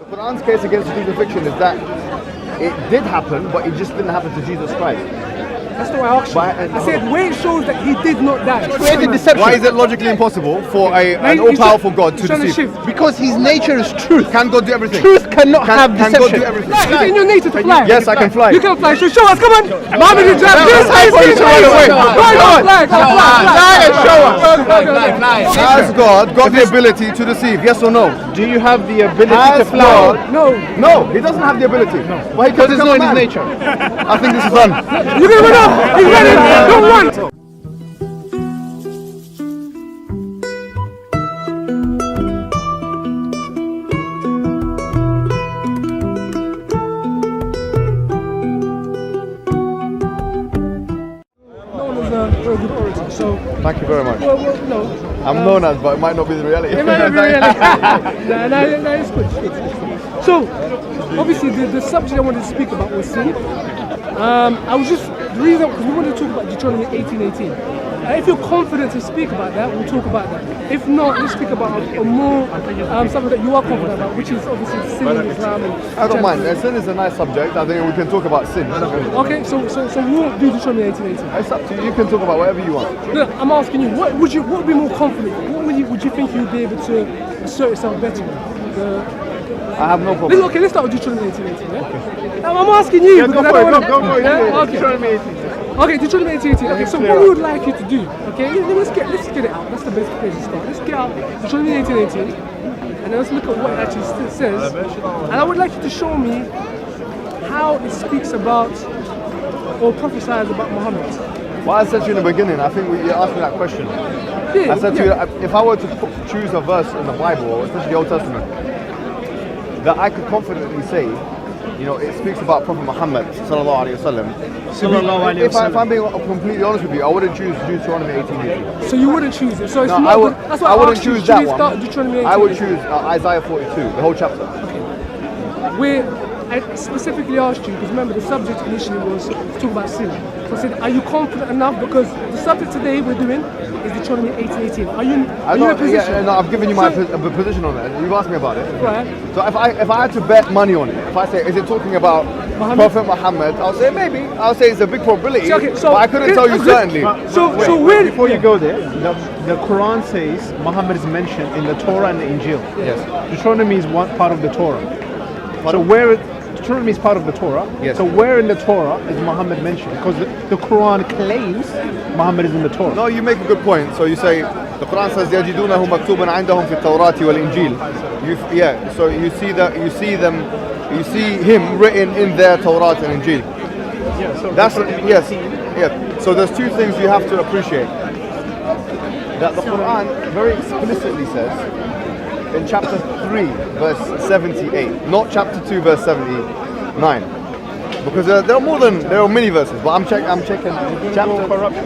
The Quran's case against crucifixion is that it did happen, but it just didn't happen to Jesus Christ. That's not what I asked you. I said where it shows that he did not die. Created deception. Why is it logically impossible for an all-powerful God to deceive? Because his nature is truth. Can God do everything? Truth cannot have Can deception. God do everything? Is it in your nature to fly? Yes, I can fly. You can fly. So show us. Come on. Muhammad Hijab. This is how you run away. Fly. Has God got the ability to deceive? Yes or no? Do you have the ability to fly? No. No, he doesn't have the ability. Why? Because it's not in his nature. I think this is done. You're going to run up. He's running. Don't run. Very good orator, so Thank you very much. well, no. I'm known as, but it might not be the reality. It might not be reality. No, it's good. So, obviously, the subject I wanted to speak about was sin. I was just the reason because we wanted to talk about Deuteronomy 18:18. If you're confident to speak about that, we'll talk about that. If not, let's speak about a more something that you are confident about, which is obviously sin in Islam. I don't mind. Sin is a nice subject. I think we can talk about sin. Okay, so we'll do Deuteronomy 18:18. It's up to you. You can talk about whatever you want. No, I'm asking you, what would be more confident? What would you think you'd be able to assert yourself better? I have no problem. Okay, let's start with Deuteronomy 18:18. Yeah? I'm asking you. Yeah, go for it. Yeah? Okay. Deuteronomy 18. Okay, Deuteronomy 18:18. Okay, so what we would like you to do? Okay, let's get it out. That's the best place to start. Let's get out Deuteronomy 18:18, and then let's look at what it actually says. And I would like you to show me how it speaks about or prophesies about Muhammad. Well, I said to you in the beginning, I think you asked me that question. Yeah, I said to you, if I were to choose a verse in the Bible, or especially the Old Testament, that I could confidently say, it speaks about Prophet Muhammad sallallahu alaihi wasallam. If I'm being completely honest with you, I wouldn't choose Deuteronomy 18:18. So you wouldn't choose it. So it's No, not. That's why I wouldn't asked you, choose should that we start one. Deuteronomy 18:18? I would choose Isaiah 42, the whole chapter. I specifically asked you because remember the subject initially was to talk about sin. So I said, are you confident enough? Because the subject today we're doing is Deuteronomy 18:18. Are you in a position? Yeah, no, I've given you my position on it. You've asked me about it. Right. So if I had to bet money on it, if I say, is it talking about Prophet Muhammad? I'll say maybe. I'll say it's a big probability. Okay, so but I couldn't tell you certainly. Before you go there, the Quran says Muhammad is mentioned in the Torah and the Injil. Yes. Deuteronomy is one part of the Torah. So Deuteronomy is part of the Torah. Yes. So where in the Torah is Muhammad mentioned? Because the Quran claims Muhammad is in the Torah. No, you make a good point. So you say the Quran says يَجِدُونَهُ مَكْتُوبًا عِنْدَهُمْ فِي التَّوْرَاةِ وَالْإِنْجِيلِ. So you see him written in their Torah and Injil. Yeah. So Yeah. So there's two things you have to appreciate. That the Quran very explicitly says in chapter 3 verse 78, not chapter 2 verse 79, because there are many verses, but I'm checking chapter corruption.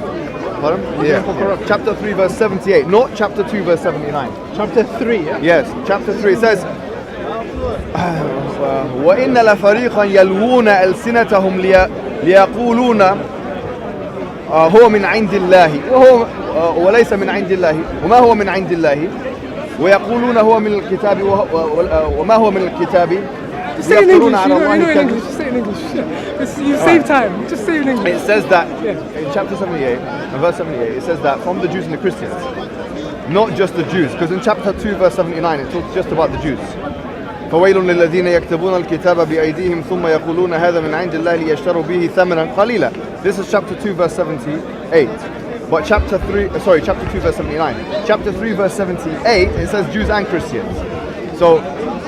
Pardon? Yeah. Chapter 3 verse 78, not chapter 2 verse 79. Chapter 3, yeah? Yes, chapter 3 it says وَإِنَّ لَفَرِيقًا يَلْوُونَ أَلْسِنَتَهُمْ لِيَقُولُونَ هو من عند الله وليس من عند الله وما هو من عند الله ويقولون هو من الكتاب وما هو من الكتاب يفترون على الله الكذب. Just say it in English. You save time. Just say it in English. It says that in chapter 78 and verse 78 it says that from the Jews and the Christians, not just the Jews, because in chapter 2 verse 79 it talks just about the Jews. فويل للذين يكتبون الكتاب بأيديهم ثم يقولون هذا من عند الله ليشتروا به ثمنا قليلا. This is chapter 2 verse 78. But chapter 2 verse 79. Chapter 3 verse 78 it says Jews and Christians. So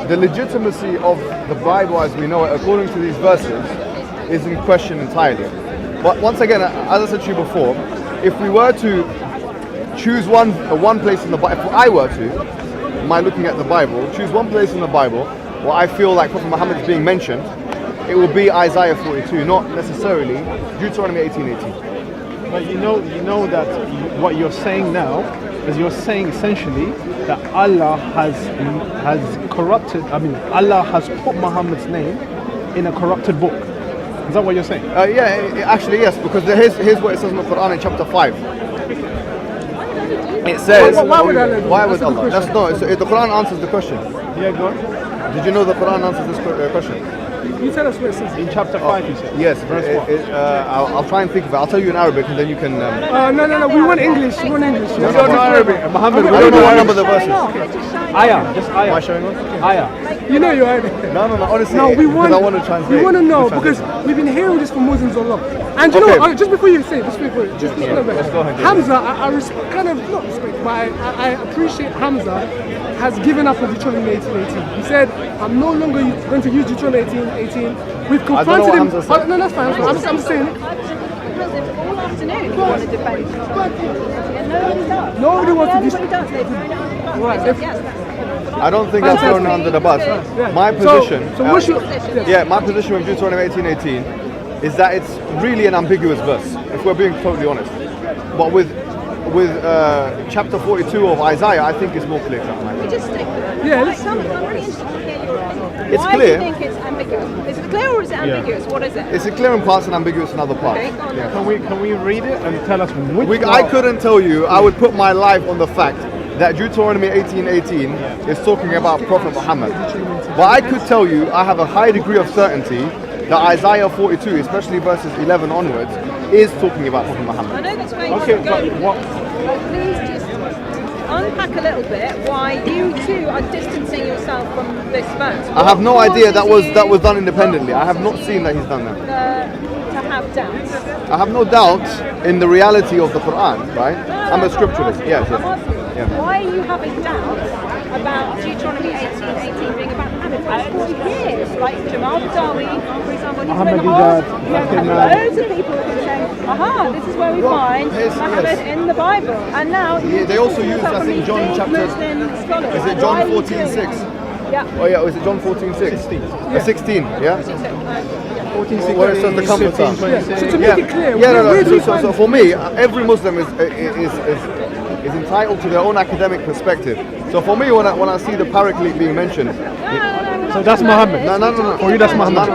the legitimacy of the Bible as we know it according to these verses is in question entirely. But once again, as I said to you before, if we were to choose one place in the Bible, if I were to, by looking at the Bible, choose one place in the Bible where I feel like Prophet Muhammad is being mentioned, it will be Isaiah 42, not necessarily Deuteronomy 18:18. But you know that what you're saying now is you're saying essentially that Allah has corrupted. Allah has put Muhammad's name in a corrupted book. Is that what you're saying? Actually yes, because here's what it says in the Quran in chapter 5. It says, why would Allah? Why would Allah? The Quran answers the question. Yeah, go on. Did you know the Quran answers this question? You tell us where it says. In chapter 5, you said. Yes. Verse what? I'll try and think of it. I'll tell you in Arabic, and then you can. No. We want English. We want English. We don't know Arabic. Muhammad, I don't know what number the verse is. Ayah, just Am I ayah. showing on? Ayah. You know you're Arabic. No. Honestly, No, we want. I want to translate. We want to know the because translation. we've been hearing this from Muslims a lot. And you know, Okay. what, just before you say, it, just Yeah, let's go ahead. Hamza, I kind of not respect, but I appreciate Hamza has given up on Deuteronomy 18:18. He said, "I'm no longer going to use Deuteronomy 18:18." We've I don't know confronted what him. Hamza said. No, that's fine. I'm just saying. All afternoon you want to defend Deuteronomy 18, and nobody does. Nobody wants to Everybody does. They've thrown it under the bus. Right, They if- said, yes, that's I don't think that's thrown under the bus. Yeah. My position. So what's your? Yeah, my position with Deuteronomy 18:18 is that it's really an ambiguous verse, if we're being totally honest. But with chapter 42 of Isaiah, I think it's more clear. We just stick with it. Yeah, Why- let's- I'm really interested to hear your opinion. It's Why clear. do you think it's ambiguous? Is it clear or is it ambiguous? What is it? It's clear in parts and ambiguous in other parts. Okay, go on. Yeah. Can we read it and tell us which I couldn't tell you. I would put my life on the fact that Deuteronomy 18:18 is talking about Prophet Muhammad. But I could tell you, I have a high degree of certainty that Isaiah 42, especially verses 11 onwards, is talking about Prophet I Muhammad. know that's where you Okay, want to go, but what? but please just unpack a little bit why you too are distancing yourself from this verse. I have no What idea that causes was you done independently. I have not seen that he's done that. To have doubts. I have no doubt in the reality of the Quran, right? I'm a scripturalist. Yes, I'm yes. asking, Yeah. why are you having doubts about Deuteronomy 18:18 being about Muhammad? That's what he hears. Like Jamal Badawi, for example, he's been Ahmadiyya, you have loads of people who are saying, aha, this is where we find yes, Muhammad yes. in the Bible. And now Yeah, they also use, I think, John chapter. Is it John 14:6? Yeah. Oh yeah, is it John 14:6? 16. 16, yeah? 14, Where it says the 16, comforter. 15, 26. So to make it clear, Yeah, no. where do we So find? for me, every Muslim is entitled to their own academic perspective. So for me, when I see the paraclete being mentioned, So that's Muhammad. No. For you, that's Muhammad.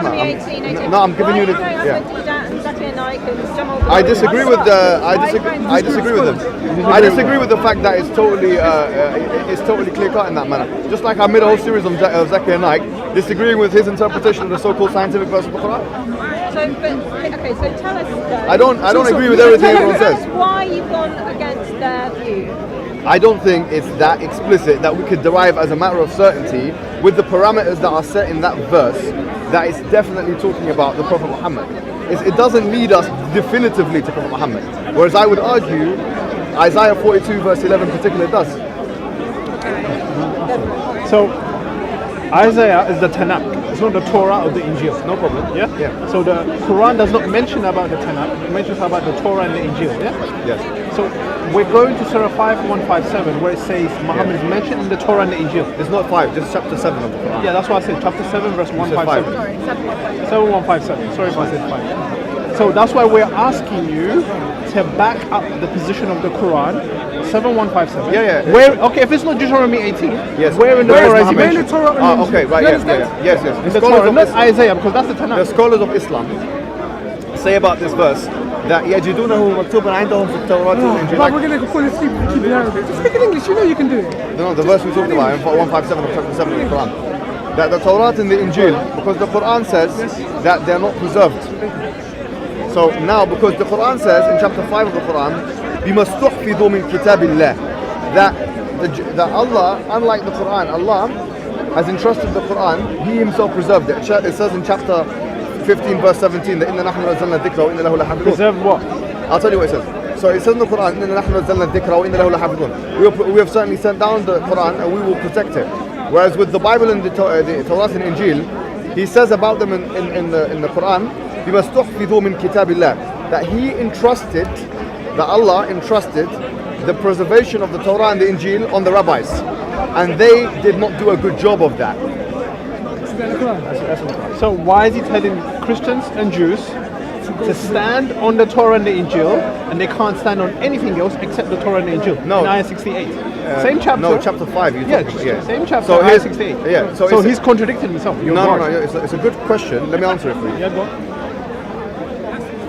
No, I'm giving you the. Yeah. I disagree with the. I disagree with them. I disagree with the fact that it's totally clear cut in that manner. Just like I made a whole series of Zakir Naik, disagreeing with his interpretation of the so-called scientific verse of the Quran. So tell us. I don't agree with everything everyone Tell us says. why you've gone against their view. I don't think it's that explicit that we could derive as a matter of certainty with the parameters that are set in that verse that it's definitely talking about the Prophet Muhammad. It doesn't lead us definitively to Prophet Muhammad. Whereas I would argue Isaiah 42 verse 11 in particular does. So Isaiah is the Tanakh. It's not the Torah or the Injil. No problem. Yeah? Yeah. So the Quran does not mention about the Tanakh. It mentions about the Torah and the Injil. Yeah? Yes. So we're going to Surah 5157 where it says Muhammad is mentioned in the Torah and the Injil. It's not 5, just chapter 7 of the Quran. Yeah, that's why I said chapter 7 verse said 157. 7157. Sorry if I said 5. So that's why we're asking you to back up the position of the Quran. 7157. Yeah. Where? Okay, if it's not Deuteronomy 18, Yes. where in the Where is Torah is he Muhammad? Where in the mentioned? Torah and Ah, Injil? okay, right, You yes. understand? Yes. In The the Torah, not scholars Isaiah, because that's the the Tanakh. scholars of Islam say about this verse that يجدونه مكتوبا عندهم في التوراة والإنجيل. But we're going to call this keep in Arabic. Just speak in English, you know you can do it. No, the verse we talked about in 157 of chapter 7 of the Quran. That the Torah and the Injil, because the Quran says that they're not preserved. So now, because the Quran says in chapter 5 of the Quran, بِمَا اسْتُحْفِظُوا مِنْ كِتَابِ اللَّهِ, that Allah, unlike the Quran, Allah has entrusted the Quran, He Himself preserved it. It says in chapter 15 verse 17 that إِنَّا نَحْنُ نَزَّلْنَا الذِّكْرَ وَإِنَّا لَهُ لَحَافِظُونَ. Preserve what? I'll tell you what it says. So it says in the Quran, إِنَّا نَحْنُ نَزَّلْنَا الذِّكْرَ وَإِنَّا لَهُ لَحَافِظُونَ. We have certainly sent down the Quran and we will protect it. Whereas with the Bible and the Torah and Injil, He says about them in the Quran, بِمَا اسْتُحْفِظُوا مِنْ كِتَابِ اللَّهِ, that He entrusted, that Allah entrusted the preservation of the Torah and the Injil on the rabbis. And they did not do a good job of that. Is that the Quran? So why is he telling Christians and Jews to stand on the Torah and the Injil, and they can't stand on anything else except the Torah and the Injil? No. In ayah 68. Same chapter. No, chapter 5. Same chapter. So ayah here's- 68. yeah, so So it's- he's contradicting himself. You're No, wrong. it's a good question. Let me answer it for you. Yeah, go on.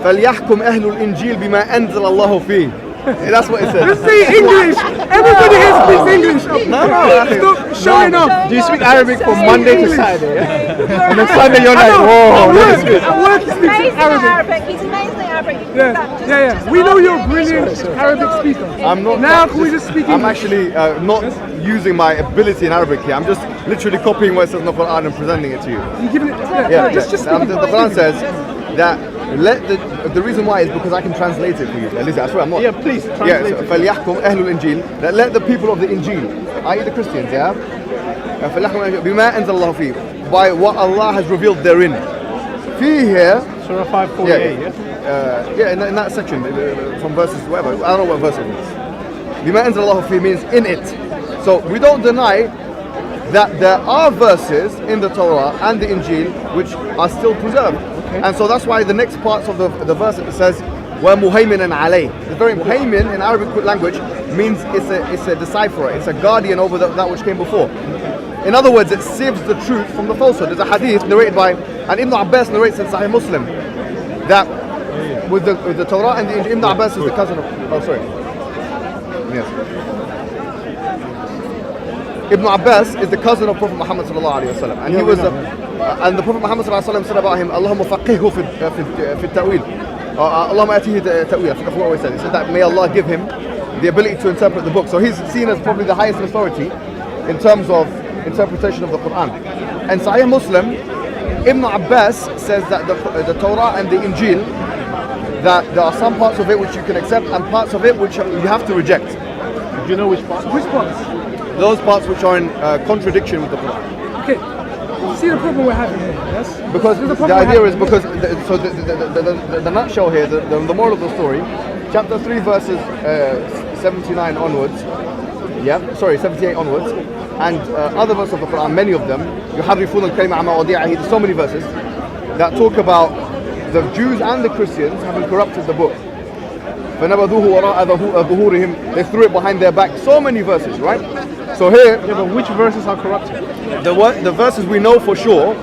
فَلْيَحْكُمْ أَهْلُ الْإِنْجِيلِ بِمَا أَنزَلَ اللَّهُ فِيهِ. That's what it says. Let's say English. Everybody here speaks English. No. Stop showing off. Do you speak Arabic from Monday to Saturday? Yeah? And then Sunday you're like, At whoa. work, at work he speaks Amazing Arabic. He's amazingly Arabic. You Yeah, just yeah. We know you're a brilliant Arabic speaker. I'm not. Now can we just speak I'm English? actually not using my ability in Arabic here. I'm just literally copying what it says in the Quran and presenting it to you. You're giving it. Yeah, Just speak the Quran says that the reason why is because I can translate it for you. Listen, I swear I'm not. Yeah, please Yeah, translate so, it. فَلْيَحْكُمْ أَهْلُ الْإِنْجِيلِ that let the people of the Injil, i.e. the Christians, yeah, فَلْيَحْكُمْ بِمَا أَنزَلَ اللَّهُ فِيهِ by what Allah has revealed therein. Fee here, Surah 548, yeah? yeah, in that section, from verses whatever, I don't know what verse it is. بِمَا أَنزَلَ اللَّهُ فِيهِ means in it. So we don't deny that there are verses in the Torah and the Injil which are still preserved. And so that's why the next parts of the verse it says وَمُهَيْمِنًا عَلَيْهِ. The very muhaymin in Arabic language means it's a decipherer, it's a guardian over that which came before. In other words, it sieves the truth from the falsehood. There's a hadith narrated by, and Ibn Abbas narrates in Sahih Muslim, that with the Torah and the Injil, Ibn Abbas is the cousin of, yes. Ibn Abbas is the cousin of Prophet Muhammad sallallahu alaihi wasallam, and he was, and the Prophet Muhammad sallallahu alaihi wasallam said about him, Allahumma faqihhu fi ta'wil, Allahumma atihi ta'wil. I forgot what he said. He said that may Allah give him the ability to interpret the book. So he's seen as probably the highest authority in terms of interpretation of the Quran. And Sahih Muslim, Ibn Abbas says that the Torah and the Injil, that there are some parts of it which you can accept and parts of it which you have to reject. Do you know which part? Which parts? Those parts which are in contradiction with the Quran. Okay. See the problem we're having here, yes? Because There's a the problem idea we're is because the nutshell here, the moral of the story, chapter 3 verses 79 onwards, yeah, sorry, 78 onwards, and other verses of the Quran, many of them, يُحَرِّفُونَ الْكَلِمَ عَمَّا وَضِيعَهِ, there's so many verses that talk about the Jews and the Christians having corrupted the book. فَنَبَذُوهُ وَرَاءَ ظُهُورِهِمْ, they threw it behind their back. So many verses, right? So here, Yeah, but which verses are corrupted? the verses we know for sure,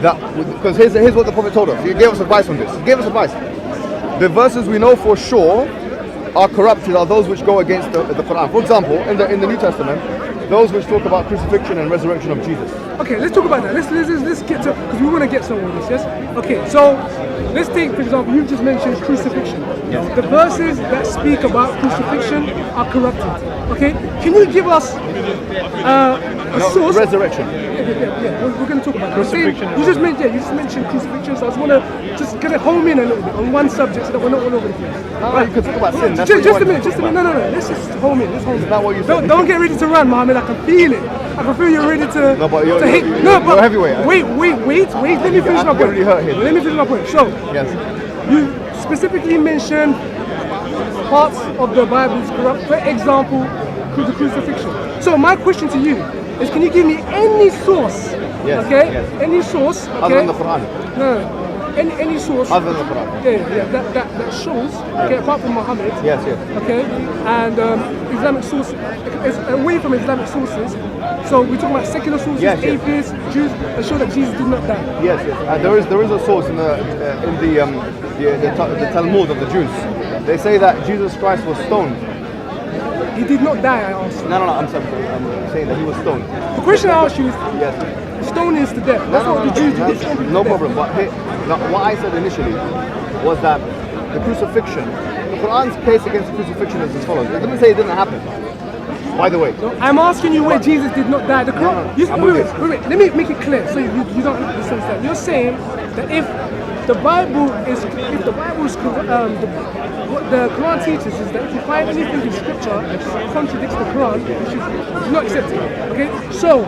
that because here's what the Prophet told us. He gave us advice on this. He gave us advice. The verses we know for sure are corrupted are those which go against the Quran. For example, in the New Testament, those which talk about crucifixion and resurrection of Jesus. Okay, let's talk about that. Let's get to, because we want to get somewhere with this, yes? Okay, so let's take, for example, you've just mentioned crucifixion. Yes. The verses that speak about crucifixion are corrupted. Okay, can you give us a source? Resurrection. Yeah, we're going to talk about that. Crucifixion. You just mentioned crucifixion, so I just want to just get it home in a little bit on one subject so that we're not all over the place. Right. You could talk about sin. That's Just what a minute. No. Let's just home in. Let's home in. Is that what you said? Don't get ready to run, Mohammed. I can feel it. I can feel you're ready to. No, but you're heavyweight. Wait. Let me finish my I'm point. really hurt here. Let me finish my point. So, Yes. you specifically mentioned parts of the Bible is corrupt. For example, the crucifixion. So my question to you is, can you give me any source? Yes, Okay. yes. Any source? Okay? Other than the Quran. No. Any source? Other than the Quran. Yeah. That shows. Okay. Apart from Muhammad. Yes. Okay, and Islamic sources, away from Islamic sources, so we're talking about secular sources, Yes. atheists, Jews, that show that Jesus did not die. Yes. There is a source in the Talmud of the Jews. They say that Jesus Christ was stoned. He did not die, I asked. No. I'm saying that he was stoned. The question I asked you is, Yes. stoning is to death. That's what the Jews do. They stone people No to death. problem. But what I said initially was that the crucifixion, the Quran's case against the crucifixion is as follows. It didn't say it didn't happen. By the way. I'm asking you where Jesus did not die. The Quran. No. Wait. Let me make it clear so you don't misunderstand. You're saying that if the Bible is what the Quran teaches is that if you find anything in Scripture that contradicts the Quran, you should not accept it. Okay. So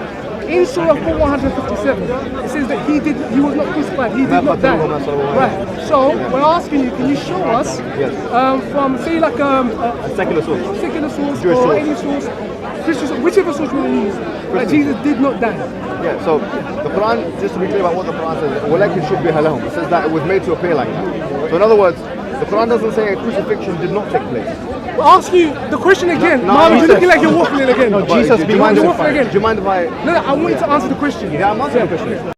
in Surah 157, it says that he was not crucified. He did not die. Right. So we're asking you, can you show us from say like A secular source. secular source Jewish or source. any source, Christian source, whichever source you want to use, that Jesus did not die. Yeah, so the Quran, just to be clear about what the Quran says, وَلَكِنْ شُبِّهَ لَهُمْ. It says that it was made to appear like that. So in other words, the Quran doesn't say a crucifixion did not take place. We'll ask you the question again. No, Mom, you're Jesus- looking like you're waffling again. No, Jesus do you mind being if crucified. do you mind if I... No, I want you to answer the question. Yeah, I'm answering the question.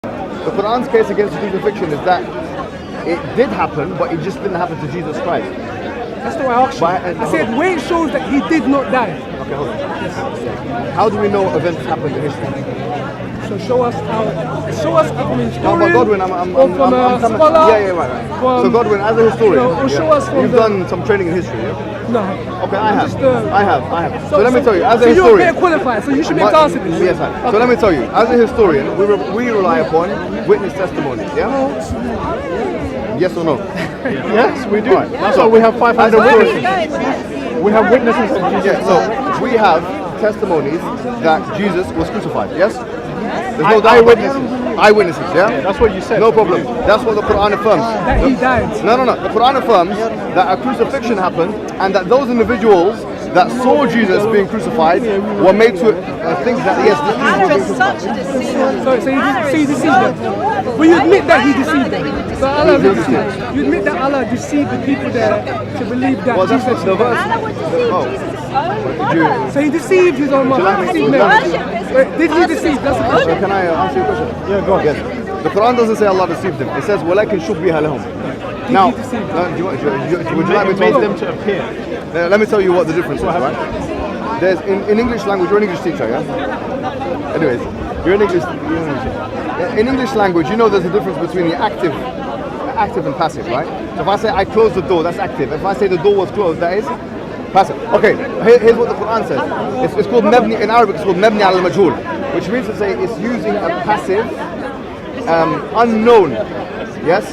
The Quran's case against the crucifixion is that it did happen, but it just didn't happen to Jesus Christ. That's not what I asked you. I said where it shows that he did not die. Okay, hold on. How do we know events happened in history? So show us from a No, historian, but Godwin, or from a coming. scholar. Yeah, right. From, So Godwin, as a historian, or show us from you've the, done some training in history, yeah? No. Okay, I have. Just, I have. So let me tell you, as a so you're historian. better qualified, so you should be able to answer this. Yes, sir. So let me tell you, as a historian, we rely upon witness testimonies, yeah? Yes or no? Yes, we do. Right. That's why we have 500 Where are you witnesses. going with this? We have witnesses of Jesus. Yeah, so we have testimonies that Jesus was crucified, yes? There's no doubt about it. Eyewitnesses, yeah? That's what you said. No problem. That's what the Quran affirms. That he died. No. The Quran affirms that a crucifixion happened and that those individuals that saw Jesus being crucified were made to think that, yes, this Allah is is such a deceiver. So you deceived them. But you admit that he deceived them. So Allah deceived. You admit that Allah deceived the people there to believe that Well, that's Jesus. the verse. Allah would deceive Oh. Jesus' own Did you- mother. So he deceived his own mother. And He he deceived Mary. worshipped his Wait, did he deceive? That's the question. Can I answer your question? Yeah, go on. Yes. The Quran doesn't say Allah deceived them. It says, وَلَكِنْ شُبِّهَ لَهُم. Now, he deceive would you like me It to made tell them to appear. Let me tell you what the difference is, right? There's in English language, you're an English teacher, yeah? Anyways, you're an English teacher. In English language, you know there's a difference between the active and passive, right? So if I say I closed the door, that's active. If I say the door was closed, that is passive. Okay, here's what the Quran says. It's called mabni, in Arabic it's called mabni al majhul, which means to say it's using a passive, unknown, yes,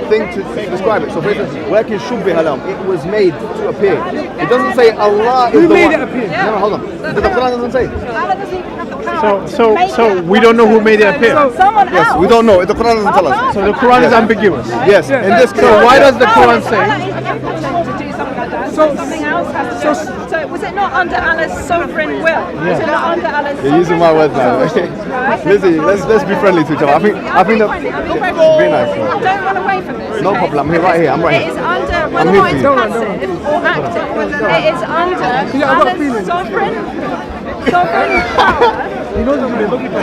thing to describe it. So for instance, وَلَكِنْ شُبِّهَ لَهُم, it was made to appear. It doesn't say Allah is Who the made one. it appear? No, hold on. The Quran doesn't say. Allah doesn't even have the power So to make it we don't know who made it appear. So someone Yes, else. we don't know. The Quran doesn't tell us. So the Quran is ambiguous. Yes, in this case. So why does the Quran Allah say? is impotent to do something like that. So- Something else has to do it. So was it not under Allah's sovereign will? Was it not under Allah's You're using my words now. Lizzie, let's be friendly to each other. I think that. Be nice. Don't run away from this. No okay? problem. I'm here, right here. I'm right It is here. under, I'm whether here or not for it's you. passive or active, it is under Yeah, I've got a feeling. Allah's sovereign power You know that we're looking for.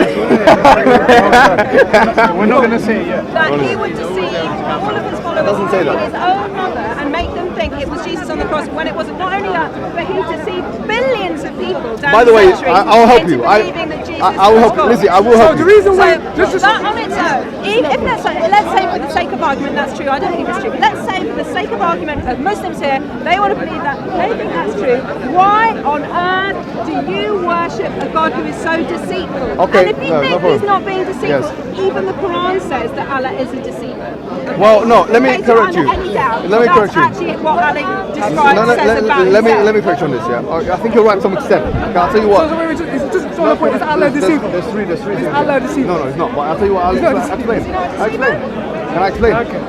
We're not going to say it yet. that he would deceive all of his followers, Doesn't say that. including his own mother, and make them think it was Jesus on the cross when it wasn't. Not only that, but he deceived billions of people down By the way, centuries I'll help into you. believing that Jesus I will was help you. God. Lizzie, I will So help the you. reason So why, just that on its own, even if let's say for the sake of argument that's true, I don't think it's true, but let's say for the sake of argument that Muslims here, they want to believe that, they think that's true, why on earth do you worship a God who is so deceitful? Okay, and if you no think problem. he's not being deceitful, Yes. even the Quran says that Allah is a deceiver. Okay? Well, no, let me Okay, so correct you. under any doubt, Let me correct that's you. actually what Allah describes, says about Let himself. me correct you on this, yeah? I think you're right to some extent. Okay, I'll tell you so, what. so wait, it's just so the point is Allah deceived. There's three Is things. Allah deceived? No, it's not. But I'll tell you what. I'll He's not explain. deceived. I'll explain. Can I explain? Okay.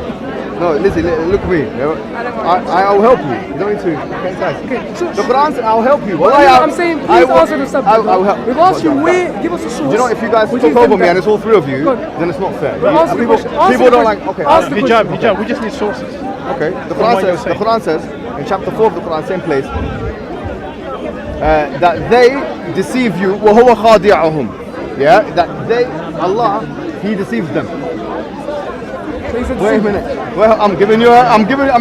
No, Lizzie, look at me. I'll help you. You don't need to. Okay, guys. so- The Quran says I'll help you. Well, Wallahi, I'm saying, please answer the subject. I'll help. We've asked you where, give us a source. You know, if you guys which talk is over them me and that- it's all three of you, Go on. then it's not fair. Well, answer the People question. Answer people the don't question. like. Okay, Answer the Hijab, we just need sources. okay. The what Quran you're says. The saying. Quran says in chapter 4 of the Quran, same place, that they deceive you. وَهُوَ خَادِعُهُم. Yeah, that they, Allah, He deceives them. So he said Wait a deceive. minute. Well, I'm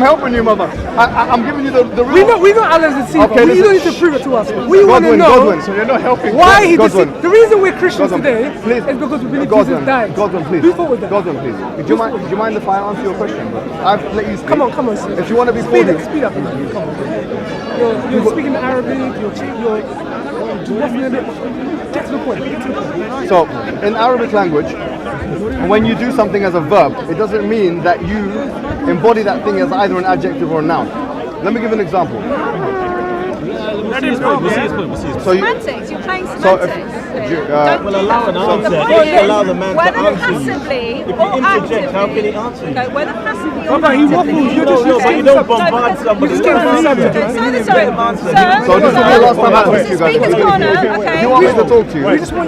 helping you, mother. I'm giving you the real. We know Allah's deceiver. Okay, You don't need listen. to prove it to us. We want to Godwin, know Godwin. So you're not helping. why he Godwin. deceived. The reason we're Christians Godwin, today please. is because we believe Godwin, Jesus died. Godwin, please. Who thought with that? Godwin, please. Do you mind if I answer your question? Bro? I've let you speak. Come on. Sir. If you want to be speed cordial. up. Come on. You're speaking Arabic. You're waffling a bit. Get to the point. So, in Arabic language, when you do something as a verb, it doesn't mean that you embody that thing as either an adjective or a noun. Let me give an example. So you, Semantics, you're playing so if, semantics. you, Well, allow an answer. The Just point is, allow the man to whether answer you. passively If you or interject, how can he actively, answer you? no, whether passively or Papa, he actively. waffles. You're No, just but you don't saying bombard somebody. You just can't Let him subject. answer. So, Let sorry, him answer. sir. So this will be the last time I talk This to you is guys. Speaker's Corner, okay? If you want me to talk to you,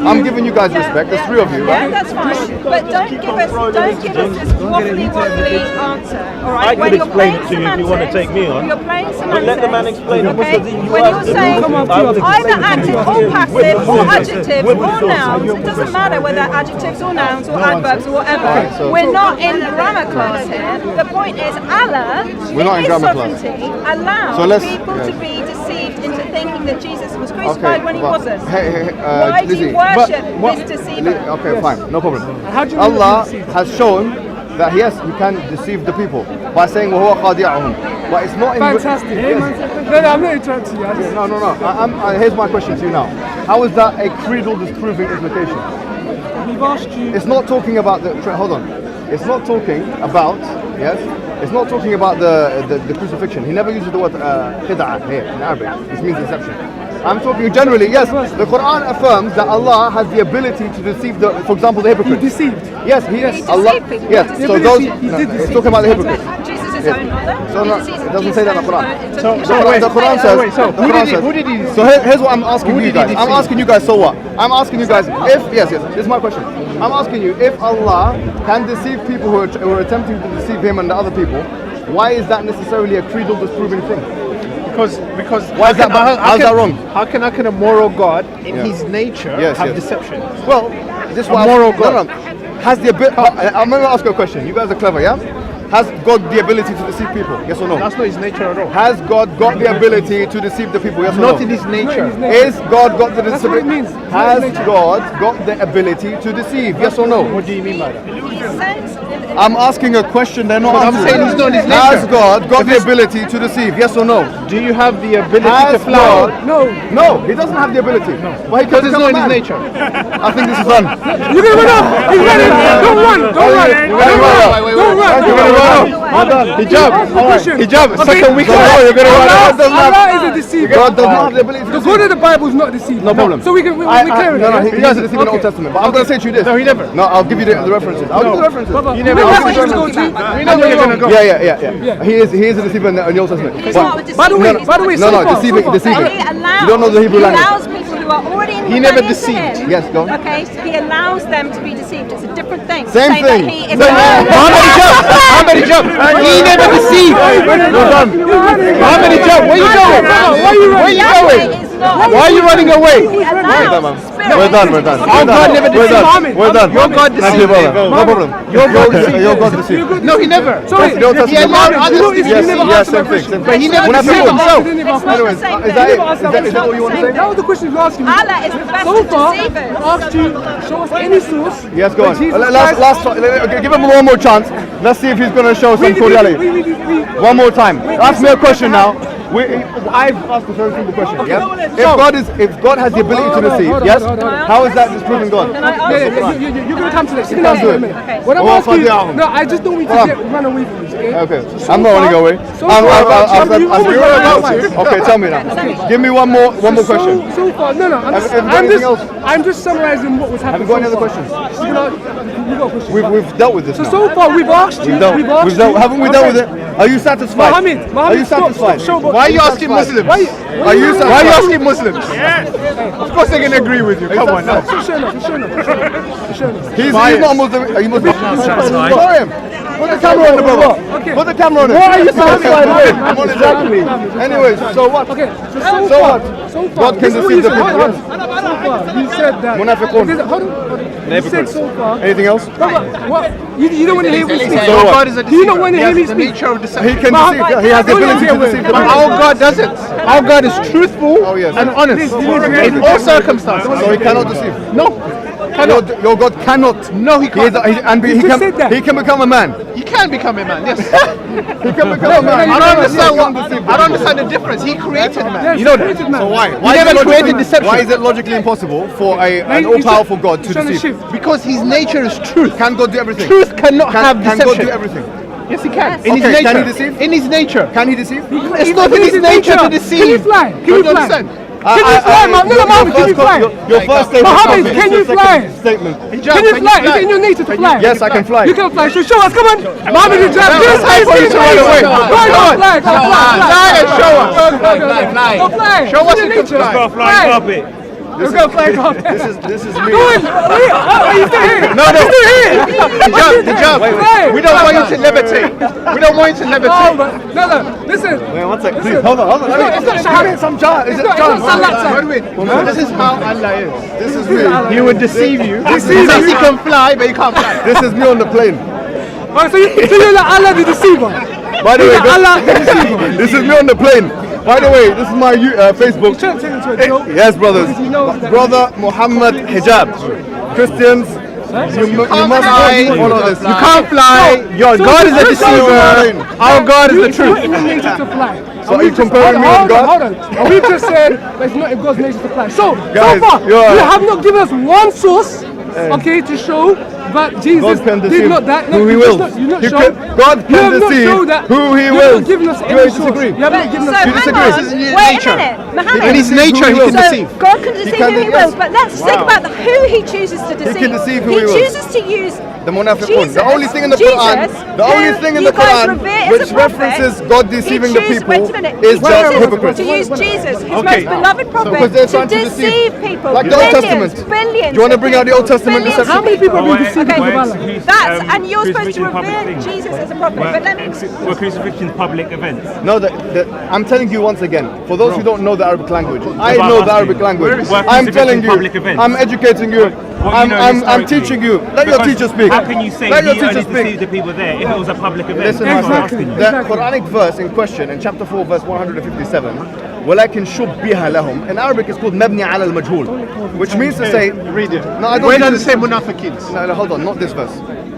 I'm giving you guys Yeah, respect. There's yeah. three of you, Yeah, right? that's fine. But don't give us this waffly answer. All right. I When could you're explain playing it to you if you want to semantics, take me on. You're playing semantics. But let the man explain it, Okay. because you When have you're the saying rules. I would either explain active it to or you. passive or adjectives With or the nouns, source. it doesn't matter whether adjectives or nouns or adverbs or whatever. Alright, so- We're not in grammar class here. The point is Allah, We're not in His grammar class. sovereignty, allows So let's- people yeah. to be deceived into thinking that Jesus was crucified when he but- wasn't. Hey, Why do Lizzie, you worship but- this deceiver? Okay, fine, no problem. How do you know that Allah he deceived? has shown that yes, you can deceive the people by saying وَهُوَ خَادِعُهُم. But it's not in Fantastic. No, I'm not interrupting you. I just, No. Here's my question to you now. How is that a creedal disproving implication? we've asked you. It's not talking about the. Hold on. It's not talking about. Yes. It's not talking about the crucifixion. He never uses the word khid'a here in Arabic, which means deception. I'm talking generally. Yes. The Quran affirms that Allah has the ability to deceive the, for example, the He hypocrites. deceived. Yes. He deceived Allah. people. Yes. The So ability- those. he No, did it's deceive. talking about the hypocrites. Jesus' Yes. own mother. So no, it doesn't say that in the Quran. So wait, the Quran says. wait, so the who Quran did he- says- who did he- So here's what I'm asking Who you did he guys. I'm deceive? asking you guys. So what? I'm asking you guys if yes. This is my question. I'm asking you if Allah can deceive people who are attempting to deceive Him and the other people. Why is that necessarily a creedal disproving thing? Because Why is that bad? How's that wrong? How can a moral God in Yeah. his nature Yes, have yes. deception? Well, this A moral God. No. Has the ability? I'm going to ask you a question. You guys are clever, yeah? Has God the ability to deceive people? Yes or no? That's not his nature at all. Has God got the ability to deceive the people? Yes or no? Not in his nature. Is God got the That's what it means. ability? Has God got the ability to deceive? Yes or no? What do you mean by that? He sends. I'm asking a question. They're not. But I'm answering. saying it's not his Has nature. God got the ability to deceive? Yes or no? Do you have the ability Has to fly? God? No. No, he doesn't have the ability. No. Well, he Because can it's become not a in his man. nature. I think this is done. You're gonna run off. He's running. Don't run. Don't run. Don't run. Don't run. You're gonna run off. Well done. Hijab. Ask the question. Hijab. Okay. Second week in a So row, you're gonna run Allah, out. Doesn't matter. Allah is a deceiver. God does not have the ability to The deceive. God of the Bible is not deceived. No problem. So we clear it. No, yeah? he doesn't deceive in the Old Testament. But I'm going to say to you this. No, he never. No, I'll give you the references. I'll give you the references. Brother, You never- we know I'll what give you you go to. We know where you're gonna go. Yeah. He is a deceiver in the Old Testament. He's But- not a deceiver. By the way, He's by the not way, a so no, far, deceiving. But he You don't know the Hebrew he language. allows people who are already in He the never faith deceived. into him. Yes, go on. Okay, so he allows them to be deceived. It's a different thing. To Same say thing. That he is Muhammad Hijab. He never deceived. Muhammad Hijab. Where you going? Where you going? Why are you running away? We're done. Our God never We're deceived. done. We're done. Your God Thank you, deceived. brother. No problem. Your God deceived. Your God deceived. No, he never. Sorry, The Old He Testament. allowed others to Yes, deceive. yes, same thing. But he never When I deceived put- himself. It's not Anyways, the same is that thing. it? Is that what you want to say? That was the question you were asking me. Allah is the best So of far, deceivers. I asked you, show us any source. Yes, go where on. Jesus Last, Christ- okay, give him one more chance. Let's see if he's going to show some Read, cordiality. read. One more time. Ask me a question now. I've asked a very simple question. Yeah? If God has the ability to deceive, hold on, yes, hold on. how is that disproving God? Can I Yeah, answer? you're going to come to that. You can't do it. Okay. What I'm Oh, asking you, Fadi'ahum. no, I just don't want you to run away from this, okay? Okay, So I'm not running far- away. so I'm- far- I'm- you're I'm- always you're running about away. to. Okay, tell me now. Give me one more question. So far, no, I'm Have you got anything else? I'm just summarizing what was happening. Have you got any so other far. questions? You got a question. We've dealt with this now. So far, we've asked you. We've dealt. Haven't we dealt with it? Are you satisfied? Mohammed, Are you stop, satisfied? show, Why are you asking Muslims? Why Are you Why are you satisfied? asking Muslims? Of course they're going to agree with you. Come on now. Sure enough. He's not Muslim. Are you Muslim? Sorry him. Put the camera on the brother. Okay. Put the camera on him. What are you satisfied with? I'm on exactly. Anyways, so what? Okay, so So far, what? so far, God can this is what deceive you the said. people. Hold on. So far, you said that. Munafiqun. Hold on. You said so far. Anything else? What? You don't want to hear me speak. So what? God is a Do you not deceiver. want to He hear has me the speak? nature of He deception. can deceive. He has the ability to deceive the But people. our God doesn't. Our God is truthful Oh, yes. and honest in all circumstances. So he cannot deceive. No, Your God cannot. No, he can't. You just said that. He can become a man. he can become a man. Yes. He can become a man. I don't understand He can't deceive I don't understand the difference. He created man. Yes, You know created that. man. So why? He Why is never it logically- created deception. Why is it logically impossible for an He's all-powerful God to he's trying to deceive? shift. Because his nature is truth. Can God do everything? Truth cannot have Can God deception. do everything? Yes, he can. Yes. In his Okay, nature. can he deceive? In his nature. Can he deceive? It's not in his nature to deceive. Can you fly? Can you Don't fly? understand? Can you fly, man? No, Mohammed, can you fly? Your first statement. Mohammed, comes can in you the fly? second statement. Can you fly? Is it in your nature to fly? Yes, I can fly. You can fly. So show us. Come on. Mohammed, you drive. That's how you to run away. Go on, fly. Go on, fly. Fly and show us. Go fly. Show us It's in you your can nature. fly. Let's go fly carpet. This is me. Go on. Are you still here? No. You still here? The jump. Fly. We don't want you to levitate. We don't want you to Oh, levitate. but no. Listen. Wait, one second. Please, hold on. It's not shahada. Some chance. Is it It's not chance? salat. This is how Allah is. This is me. He would deceive you. He Deceive says you. he can fly, but he can't fly. This is me on the plane. Oh, so you're like Allah the deceiver. By the way, You're like Allah the deceiver. this is me on the plane. By the way, this is my Facebook. He's trying to take it to a joke. Yes, brothers. Because he knows that- Brother Muhammad Hijab. Christians, you must follow this. You can't fly. Your So God is a the deceiver. Our God is the It's not truth. in your nature to fly. So are you comparing me with God? Hold on. And we just said that it's not in God's nature to fly. So Guys, far, you are- you have not given us one source, okay, to show that Jesus God can did deceive not that. who he you wills. You've not He shown. can- God you can have not deceive shown that, who he you wills. have not given us Do any you source. disagree? You haven't given So us. hang disagree? on, This is his wait nature. a minute, In Mohammed. his nature, he can So deceive. God can deceive can who he do- wills, yes. but let's think about who he chooses to deceive. can deceive who he wills. chooses to use The munafiqun. Jesus, The only thing in the Jesus, Quran, the only who thing in you the guys Quran revere as which a prophet, references God deceiving the he chooses- people wait a minute, is he just chooses hypocrites. to use Jesus, his Okay. most beloved prophet, because they're to trying to deceive. deceive people. Like the Old Billions, Testament. billions. Do you want to of bring out the Old people, Testament billions deception? How many people have been deceived Okay, because of Allah? that's and you're supposed to crucifixion public revere things. Jesus as a prophet. But let me. Were crucifixions public events? No, I'm telling you once again, for those who don't know the Arabic language, I I'm know the asking, Arabic language. were I'm crucifixions telling you, public events? I'm educating you, What you know I'm historically. teaching you. Let your Because teacher speak. How can you say Let your he teacher only speak. deceived the people there if it was a public event? Listen, That's my what I'm friend. asking you. The Quranic verse in question in chapter 4, verse 157, ولكن شبه لهم. In Arabic, it's called مبني على المجهول, which means to say. Read it. No, I don't Where need does it to- say munafiqins? No, hold on, not this verse.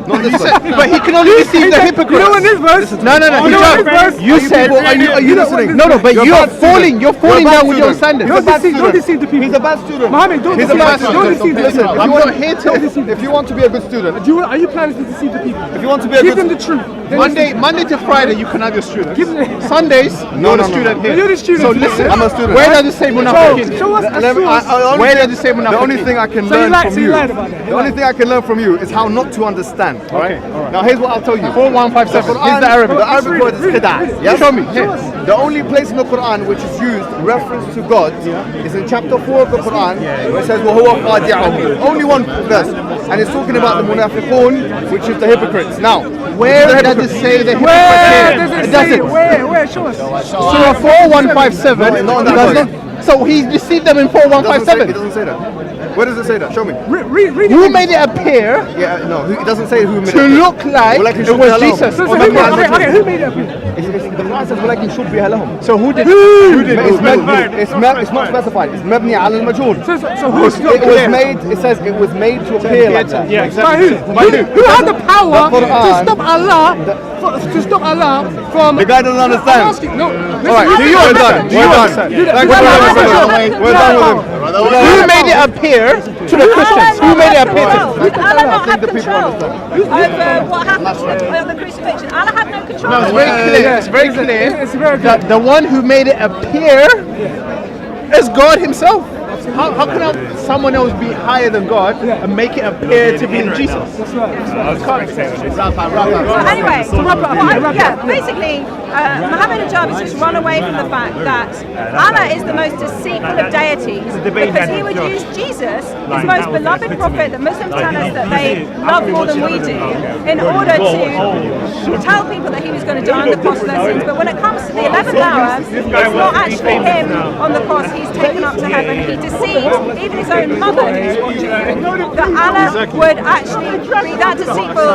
Not this verse. But he can only deceive the hypocrites. You know in this verse? No, no, no. You know Hijab, in this verse? you said. Are you listening? No, no, but You're a you're bad falling. student. You're falling You're a bad down with your student. standards. He's a bad Don't student. deceive the people. He's a bad student. Mohammed, don't He's a deceive bad the people. student. Don't deceive the Listen, people. if I'm you want- not here to. if you want to be a good student, Are you planning to deceive the people? if you want to be a Give good them the truth. Then Monday to Friday, you can have your students. Give them- Sundays, you're the no, student no. here. You're the student So here. listen, I'm a student. Where does it say munafiqin? Show us a Let me- source. Where does it say the only munafiqin? thing I can So you learn lied- from so you you, lied about that. the only thing I can learn from you is how not to understand. All right? all right. Now here's what I'll tell you. 4157. Here's the Arabic. The Arabic word is khida. Yes? Show me. Here. The only place in the Quran which is used reference to God is in chapter 4 of the Quran where it says وَهُوَ خَادِعُهُ. Only one verse. And it's talking about the munafiqun, which is the hypocrites. Now, Where the does it say the Where hypocrite? does it It say? doesn't. Where? Show us. Surah 4157. No, that does verse. not- So he's deceived them in It doesn't 4157. say that. Where does it say that? Show me. Read Who it. made it appear Yeah, no, it doesn't say who made to it. look like ولكن it شبه was لهم. Jesus? So Oh, who that's made what I it? said. Okay, who made it up? The Quran says ولكن شبه لهم. So who did? It's not specified. It's مبني على المجهول. So who's It was made. It says it was made to appear like that. Yeah, By who? exactly. Who had the power The to Quran. stop Allah from? The guy doesn't I'm understand. asking. No. All right, Do you we're done. understand? Do We're you done. understand? Thank you very much. We're done with him. Who made it appear to the Christians? Who made it appear to? Did Allah not I think have the people control understand. over what happened of the crucifixion? Allah had no control. No, it's very clear. It's very clear It's very that the one who made it appear is God Himself. How can someone else be higher than God and make it appear to be Jesus? That's right. So anyway, to wrap up, basically, Muhammad Hijab has just run away from the fact that Allah is the most deceitful of deities because he would use Jesus, his most beloved prophet that Muslims tell us that they love more than we do, in order to tell people that he was going to die on the cross for their sins. But when it comes to the 11th hour, it's not actually him on the cross. He's taken up to heaven. He deceives even his own mother who's watching that Allah would actually be that deceitful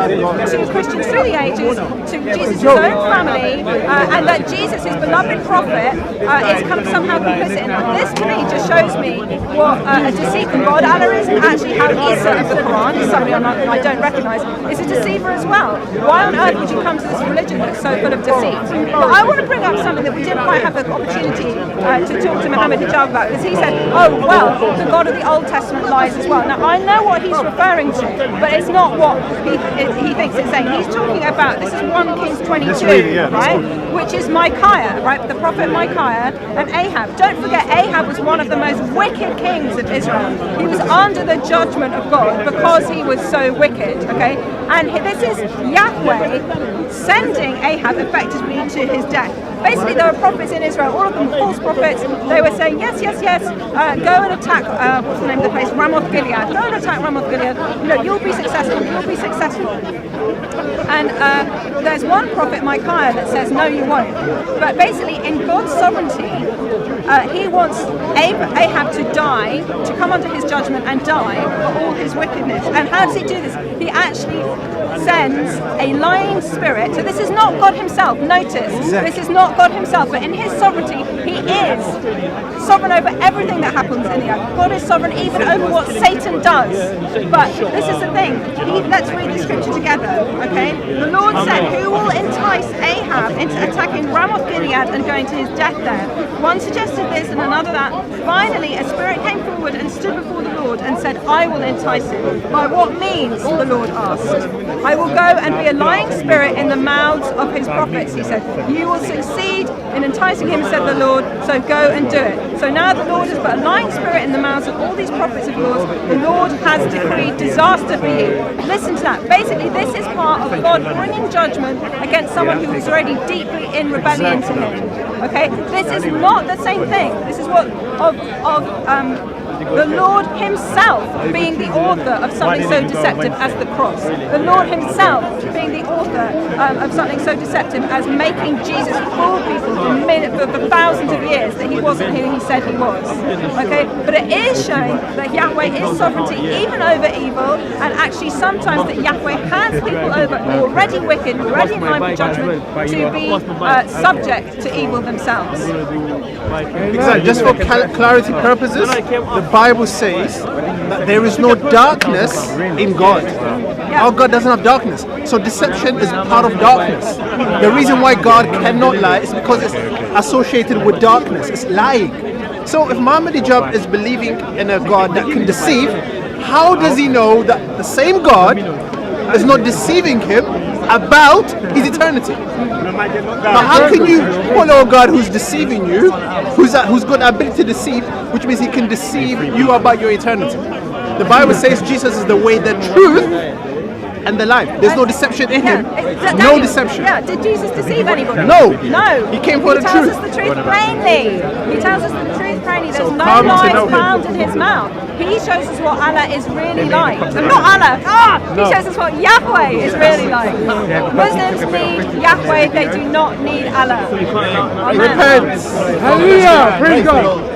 to Christians through the ages, to Jesus' own family, and that Jesus, his beloved prophet, is kind of somehow complicit in that. This to me just shows me what a deceitful God Allah is, and actually how Isa of the Quran is somebody I don't recognise, is a deceiver as well. Why on earth would you come to this religion that's so full of deceit? But I want to bring up something that we didn't quite have the opportunity to talk to Muhammad Hijab about, because he said, oh well, the God of the Old Testament lies as well. Now I know what he's referring to, but it's not what he thinks it's saying. He's talking about, this is 1 Kings 22, right? Which is Micaiah, right? The prophet Micaiah and Ahab. Don't forget, Ahab was one of the most wicked kings of Israel. He was under the judgment of God because he was so wicked, okay? And this is Yahweh sending Ahab effectively to his death. Basically, there were prophets in Israel, all of them false prophets. They were saying, yes, go and attack, what's the name of the place? Ramoth Gilead. Go and attack Ramoth Gilead. You'll be successful. And there's one prophet, Micaiah, that says, no, you won't. But basically, in God's sovereignty, he wants Ahab to die, to come under his judgment and die for all his wickedness. And how does he do this? He actually sends a lying spirit. So this is not God himself. Notice, this is not God himself, but in his sovereignty, he is sovereign over everything that happens in the earth. God is sovereign even over what Satan does. But this is the thing. Let's read the scripture together, okay? The Lord said, who will entice Ahab into attacking Ramoth Gilead and going to his death there? One suggested this and another that. Finally, a spirit came forward and stood before the Lord and said, I will entice him. By what means? The Lord asked. I will go and be a lying spirit in the mouths of his prophets, he said. You will succeed in enticing him, said the Lord, so go and do it. So now the Lord has put a lying spirit in the mouths of all these prophets of yours. The Lord has decreed disaster for you. Listen to that. Basically, this is part of God bringing judgment against someone who is already deeply in rebellion to him. Okay? This is not the same thing. This is what the Lord himself being the author of something so deceptive as the cross. The Lord himself being the author of something so deceptive as making Jesus fool people for thousands of years that he wasn't who he said he was. Okay? But it is showing that Yahweh is sovereignty even over evil, and actually sometimes that Yahweh hands people over who are already wicked, already in line for judgment, to be subject to evil themselves. Exactly. Just for clarity purposes, the Bible says that there is no darkness in God. Our God doesn't have darkness. So deception is part of darkness. The reason why God cannot lie is because it's associated with darkness. It's lying. So if Muhammad Hijab is believing in a God that can deceive, how does he know that the same God is not deceiving him about his eternity? But how can you follow a God who's deceiving you, who's got the ability to deceive, which means he can deceive you about your eternity? The Bible says Jesus is the way, the truth, and the life. There's no deception in him. No deception. Yeah. Did Jesus deceive anybody? No. No. He came for the truth. He tells us the truth plainly. He tells us the truth plainly. There's no lies found in his mouth. He shows us what Allah is really like. Not Allah. He shows us what Yahweh is really like. Muslims need Yahweh. They do not need Allah. Amen. Repent. Hallelujah. Praise God.